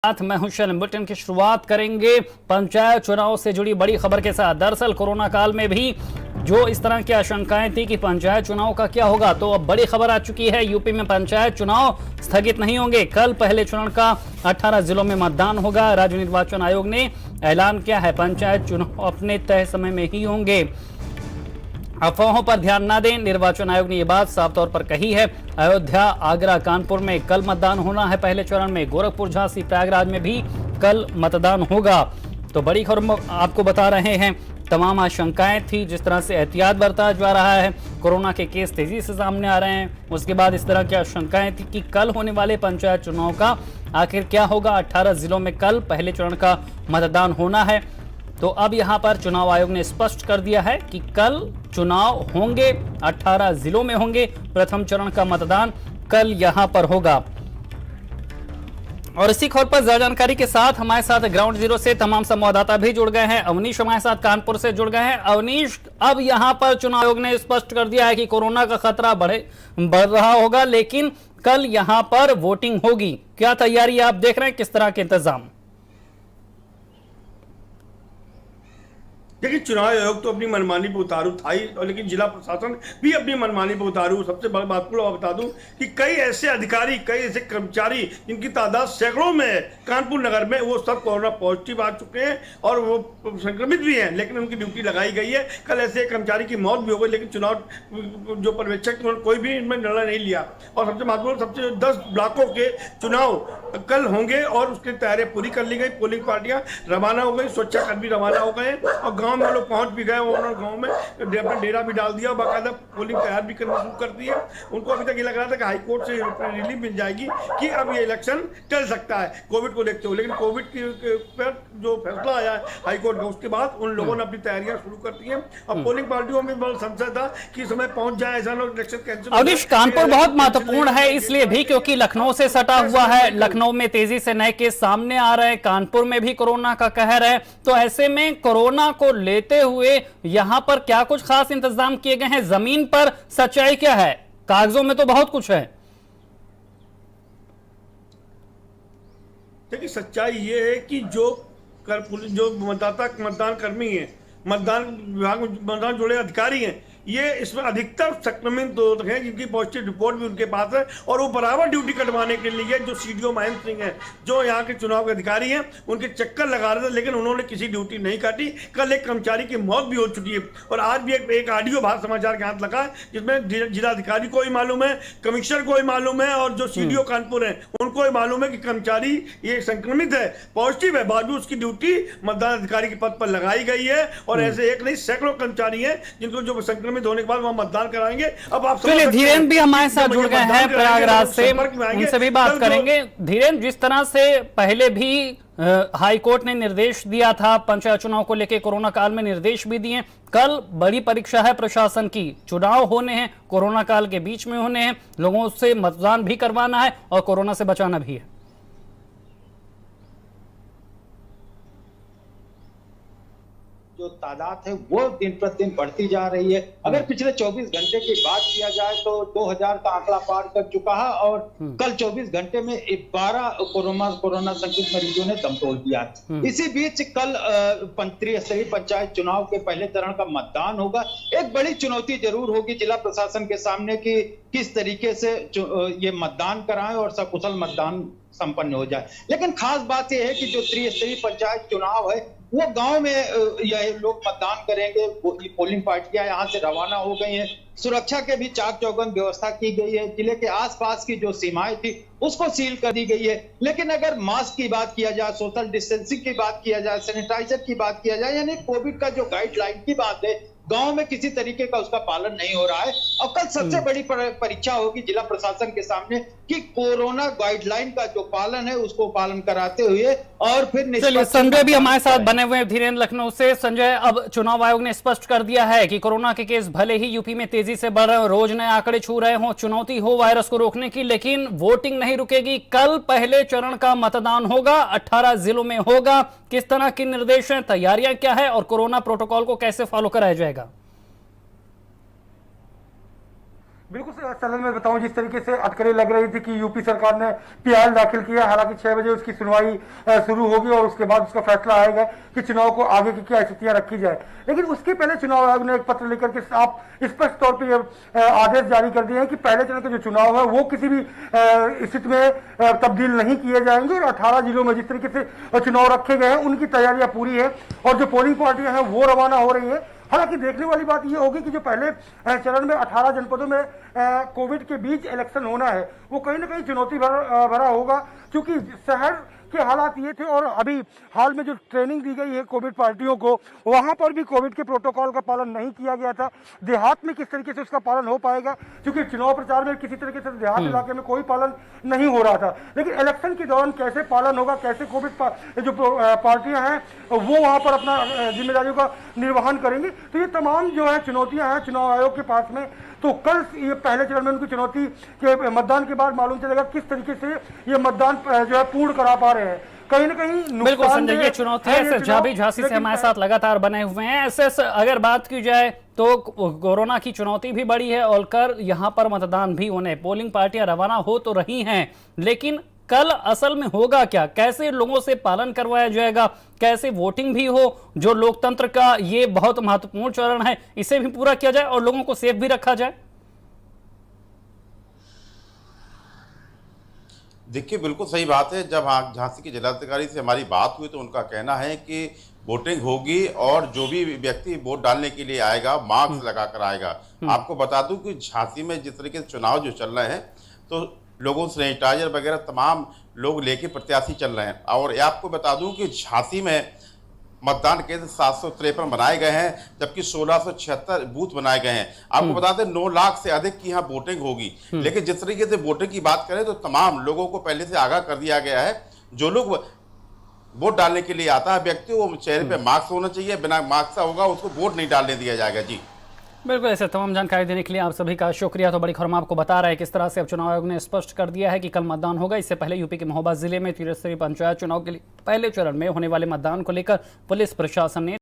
साथ मैं हूं शैलेंद्र। बुलेटिन की शुरुआत करेंगे पंचायत चुनाव से जुड़ी बड़ी खबर के साथ। दरअसल कोरोना काल में भी जो इस तरह की आशंकाएं थी कि पंचायत चुनाव का क्या होगा, तो अब बड़ी खबर आ चुकी है। यूपी में पंचायत चुनाव स्थगित नहीं होंगे। कल पहले चरण का 18 जिलों में मतदान होगा। राज्य निर्वाचन आयोग ने ऐलान किया है पंचायत चुनाव अपने तय समय में ही होंगे। अफवाहों पर ध्यान न दें, निर्वाचन आयोग ने यह बात साफ तौर पर कही है। अयोध्या, आगरा, कानपुर में कल मतदान होना है पहले चरण में। गोरखपुर, झांसी, प्रयागराज में भी कल मतदान होगा। तो बड़ी खबर आपको बता रहे हैं। तमाम आशंकाएं थी, जिस तरह से एहतियात बरता जा रहा है, कोरोना के केस तेजी से सामने आ रहे हैं, उसके बाद इस तरह की आशंकाएं थी कि कल होने वाले पंचायत चुनाव का आखिर क्या होगा। 18 जिलों में कल पहले चरण का मतदान होना है। तो अब यहां पर चुनाव आयोग ने स्पष्ट कर दिया है कि कल चुनाव होंगे, 18 जिलों में होंगे। प्रथम चरण का मतदान कल यहां पर होगा। और इसी खबर पर ज्यादा जानकारी के साथ हमारे साथ ग्राउंड जीरो से तमाम संवाददाता भी जुड़ गए हैं। अवनीश हमारे साथ कानपुर से जुड़ गए हैं। अवनीश, अब यहां पर चुनाव आयोग ने स्पष्ट कर दिया है कि कोरोना का खतरा बढ़ रहा होगा, लेकिन कल यहां पर वोटिंग होगी। क्या तैयारी आप देख रहे हैं, किस तरह के इंतजाम? देखिए, चुनाव आयोग तो अपनी मनमानी पर उतारू था ही, और लेकिन जिला प्रशासन भी अपनी मनमानी पर उतारू। सबसे बड़ी बात को बता दूं कि कई ऐसे अधिकारी, कई ऐसे कर्मचारी जिनकी तादाद सैकड़ों में है कानपुर नगर में, वो सब कोरोना पॉजिटिव आ चुके हैं और वो संक्रमित भी हैं, लेकिन उनकी ड्यूटी लगाई गई है। कल ऐसे कर्मचारी की मौत भी हो गई, लेकिन चुनाव जो पर्यवेक्षक उन्होंने कोई भी इनमें निर्णय नहीं लिया। और सबसे महत्वपूर्ण, सबसे 10 ब्लॉकों के चुनाव कल होंगे और उसकी तैयारियां पूरी कर ली गई। पोलिंग पार्टियां रवाना हो गई, सुरक्षाकर्मी रवाना हो गए और गांव में लोग पहुंच भी गए। उन्होंने गांव में अपना डेरा भी डाल दिया, बाकायदा पोलिंग तैयार भी करना शुरू कर दी है। उनको अभी तक ये लग रहा था कि हाईकोर्ट से रिलीफ मिल जाएगी कि अब ये इलेक्शन चल सकता है कोविड को देखते हुए, लेकिन कोविड के पर जो फैसला आया है हाईकोर्ट का, उसके बाद उन लोगों ने अपनी तैयारियां शुरू कर दी हैं। अब पोलिंग पार्टियों में बड़ा संशय था कि समय पहुंच जाए, ऐसा लोग इलेक्शन कैंसिल। अवनीश, कानपुर बहुत महत्वपूर्ण है इसलिए भी क्योंकि लखनऊ से सटा हुआ है। लखनऊ में तेजी से नए केस सामने आ रहे हैं, कानपुर में भी कोरोना का कहर है। तो ऐसे में कोरोना को लेते हुए यहां पर क्या कुछ खास इंतजाम किए गए हैं? जमीन पर सच्चाई क्या है? कागजों में तो बहुत कुछ है। देखिए, सच्चाई ये है कि जो मतदान कर्मी हैं, मतदान विभाग में मतदान जुड़े अधिकारी हैं, ये इसमें अधिकतर संक्रमित लोग हैं जिनकी पॉजिटिव रिपोर्ट भी उनके पास है, और वो बराबर ड्यूटी कटवाने के लिए जो सीडीओ महेंद्र सिंह हैं, जो यहाँ के चुनाव के अधिकारी हैं, उनके चक्कर लगा रहे थे, लेकिन उन्होंने किसी ड्यूटी नहीं काटी। कल एक कर्मचारी की मौत भी हो चुकी है और आज भी एक ऑडियो भारत समाचार के हाथ लगा है, जिसमें जिलाधिकारी को ही मालूम है, कमिश्नर को ही मालूम है और जो सीडीओ कानपुर है उनको ही मालूम है कि कर्मचारी ये संक्रमित है, पॉजिटिव है, बावजूद उसकी ड्यूटी मतदान अधिकारी के पद पर लगाई गई है। और ऐसे एक नहीं, सैकड़ों कर्मचारी हैं जिनको जो संक्रमित होने के बाद वहां मतदान कराएंगे। अब आप चलिए, धीरेन्द्र भी हमारे साथ जुड़ गए हैं प्रयागराज से, उनसे भी बात करेंगे। धीरेन्द्र, जिस तरह से पहले भी हाईकोर्ट ने निर्देश दिया था पंचायत चुनाव को लेकर, कोरोना काल में निर्देश भी दिए, कल बड़ी परीक्षा है प्रशासन की। चुनाव होने हैं, कोरोना काल के बीच में होने हैं, लोगों से मतदान भी करवाना है और कोरोना से बचाना भी है। जो तादाद है वो दिन प्रतिदिन बढ़ती जा रही है। अगर पिछले 24 घंटे की बात किया जाए तो 2000 का आंकड़ा पार कर चुका है और कल 24 घंटे में 12 कोरोना संक्रमित मरीजों ने दम तोड़ दिया। इसी बीच कल त्रिस्तरीय पंचायत चुनाव के पहले चरण का मतदान होगा। एक बड़ी चुनौती जरूर होगी जिला प्रशासन के सामने कि किस तरीके से ये मतदान कराएं और सकुशल मतदान संपन्न हो जाए। लेकिन खास बात यह है कि जो त्रिस्तरीय पंचायत चुनाव है वो गांव में यह लोग मतदान करेंगे। पोलिंग पार्टियां यहां से रवाना हो गई हैं। सुरक्षा के भी चाक चौबंद व्यवस्था की गई है। जिले के आसपास की जो सीमाएं थी उसको सील कर दी गई है। लेकिन अगर मास्क की बात किया जाए, सोशल डिस्टेंसिंग की बात किया जाए, सैनिटाइजर की बात किया जाए, यानी कोविड का जो गाइडलाइन की बात है, गांव में किसी तरीके का उसका पालन नहीं हो रहा है। और कल सबसे बड़ी परीक्षा होगी जिला प्रशासन के सामने कि कोरोना गाइडलाइन का जो पालन है उसको पालन कराते हुए और फिर। चलिए, संजय भी हमारे साथ बने हुए हैं धीरेन्द्र लखनऊ से। संजय, अब चुनाव आयोग ने स्पष्ट कर दिया है कि कोरोना के केस भले ही यूपी में तेजी से बढ़ रहे हो, रोज नए आंकड़े छू रहे हो, चुनौती हो वायरस को रोकने की, लेकिन वोटिंग नहीं रुकेगी। कल पहले चरण का मतदान होगा, 18 जिलों में होगा। किस तरह के निर्देश हैं, तैयारियां क्या है और कोरोना प्रोटोकॉल को कैसे फॉलो कराया जाएगा? बिल्कुल सलन में बताऊं, जिस तरीके से अटकलें लग रही थी कि यूपी सरकार ने पीआईएल दाखिल किया, हालांकि 6 बजे उसकी सुनवाई शुरू होगी और उसके बाद उसका फैसला आएगा कि चुनाव को आगे की क्या स्थितियां रखी जाए। लेकिन उसके पहले चुनाव आयोग ने एक पत्र लेकर के साफ स्पष्ट तौर पर यह आदेश जारी कर दिए हैं कि पहले चरण के जो चुनाव है वो किसी भी स्थिति में तब्दील नहीं किए जाएंगे और 18 जिलों में जिस तरीके से चुनाव रखे गए हैं उनकी तैयारियां पूरी है और जो पोलिंग पार्टियां हैं वो रवाना हो रही है। हालांकि देखने वाली बात यह होगी कि जो पहले चरण में 18 जनपदों में कोविड के बीच इलेक्शन होना है वो कहीं ना कहीं चुनौती भरा होगा, क्योंकि शहर के हालात ये थे और अभी हाल में जो ट्रेनिंग दी गई है कोविड पार्टियों को वहां पर भी कोविड के प्रोटोकॉल का पालन नहीं किया गया था। देहात में किस तरीके से उसका पालन हो पाएगा, क्योंकि चुनाव प्रचार में किसी तरीके से देहात इलाके में कोई पालन नहीं हो रहा था, लेकिन इलेक्शन के दौरान कैसे पालन होगा, कैसे कोविड जो पार्टियां हैं वो वहां पर अपना जिम्मेदारियों का निर्वहन करेंगी। तो ये तमाम जो है चुनौतियां हैं चुनाव आयोग के पास में। तो कल ये पहले चरण में उनकी चुनौती के मतदान के बाद मालूम चलेगा किस तरीके से ये मतदान जो है पूर्ण करा पा रहे हैं। कहीं ना कहीं बिल्कुल संजय, ये चुनौती है। झाबी झांसी से हमारे साथ लगातार बने हुए हैं। ऐसे अगर बात की जाए तो कोरोना की चुनौती भी बड़ी है और कल यहाँ पर मतदान भी होने, पोलिंग पार्टियां रवाना हो तो रही हैं, लेकिन कल असल में होगा क्या, कैसे लोगों से पालन करवाया जाएगा, कैसे वोटिंग भी हो, जो लोकतंत्र का ये बहुत महत्वपूर्ण चरण है इसे भी पूरा किया जाए और लोगों को सेफ भी रखा जाए। देखिए, बिल्कुल सही बात है। जब झांसी के जिलाधिकारी से हमारी बात हुई तो उनका कहना है कि वोटिंग होगी और जो भी व्यक्ति वोट डालने के लिए आएगा मास्क लगाकर आएगा। आपको बता दूं कि झांसी में जिस तरीके से चुनाव जो चल रहे हैं तो लोगों सैनिटाइजर वगैरह तमाम लोग लेके प्रत्याशी चल रहे हैं। और आपको बता दूं कि झांसी में मतदान केंद्र 753 बनाए गए हैं, जबकि 1676 बूथ बनाए गए हैं। आपको बता दें 9 लाख से अधिक की यहाँ वोटिंग होगी। लेकिन जिस तरीके से वोटिंग की बात करें तो तमाम लोगों को पहले से आगाह कर दिया गया है, जो लोग वोट डालने के लिए आता है व्यक्ति वो चेहरे पे मास्क होना चाहिए, बिना मास्क का होगा उसको वोट नहीं डालने दिया जाएगा। जी बिल्कुल, ऐसे तमाम जानकारी देने के लिए आप सभी का शुक्रिया। तो बड़ी खबर आपको बता रहा है किस तरह से अब चुनाव आयोग ने स्पष्ट कर दिया है कि कल मतदान होगा। इससे पहले यूपी के महोबा जिले में त्रिस्तरीय पंचायत चुनाव के लिए पहले चरण में होने वाले मतदान को लेकर पुलिस प्रशासन ने